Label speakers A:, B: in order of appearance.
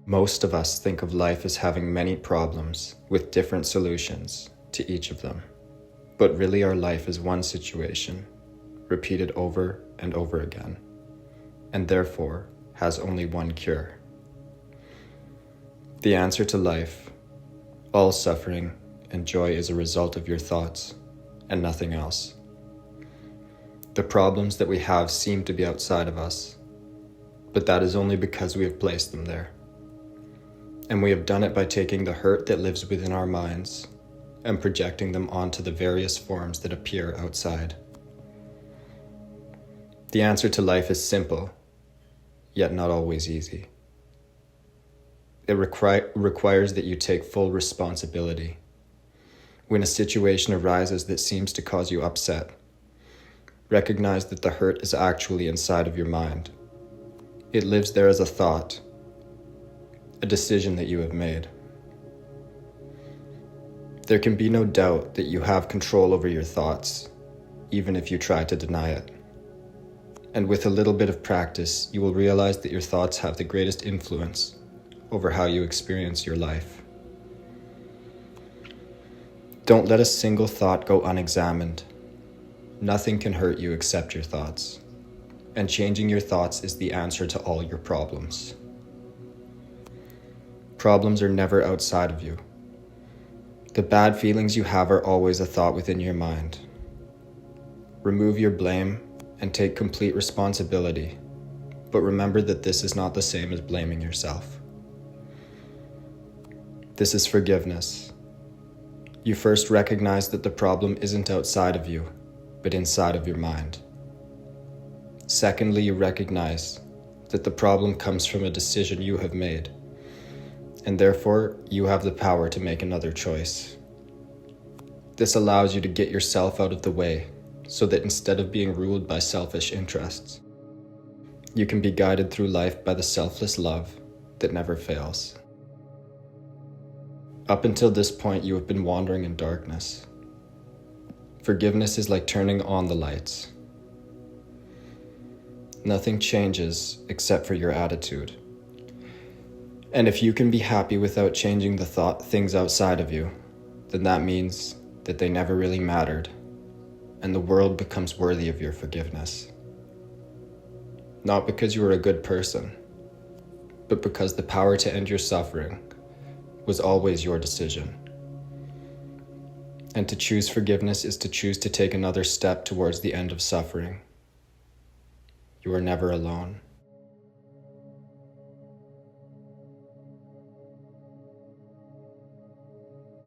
A: Most of us think of life as having many problems with different solutions to each of them. But really our life is one situation, repeated over and over again, and therefore has only one cure. The answer to life, all suffering and joy is a result of your thoughts and nothing else. The problems that we have seem to be outside of us, but that is only because we have placed them there. And we have done it by taking the hurt that lives within our minds and projecting them onto the various forms that appear outside. The answer to life is simple, yet not always easy. It requires that you take full responsibility. When a situation arises that seems to cause you upset, recognize that the hurt is actually inside of your mind. It lives there as a thought, a decision that you have made. There can be no doubt that you have control over your thoughts, even if you try to deny it. And with a little bit of practice, you will realize that your thoughts have the greatest influence over how you experience your life. Don't let a single thought go unexamined. Nothing can hurt you except your thoughts, and changing your thoughts is the answer to all your problems. Problems are never outside of you. The bad feelings you have are always a thought within your mind. Remove your blame and take complete responsibility, but remember that this is not the same as blaming yourself. This is forgiveness. You first recognize that the problem isn't outside of you, but inside of your mind. Secondly, you recognize that the problem comes from a decision you have made, and therefore you have the power to make another choice. This allows you to get yourself out of the way, so that instead of being ruled by selfish interests, you can be guided through life by the selfless love that never fails. Up until this point, you have been wandering in darkness. Forgiveness is like turning on the lights. Nothing changes except for your attitude. And if you can be happy without changing the things outside of you, then that means that they never really mattered, and the world becomes worthy of your forgiveness. Not because you are a good person, but because the power to end your suffering was always your decision. And to choose forgiveness is to choose to take another step towards the end of suffering. You are never alone.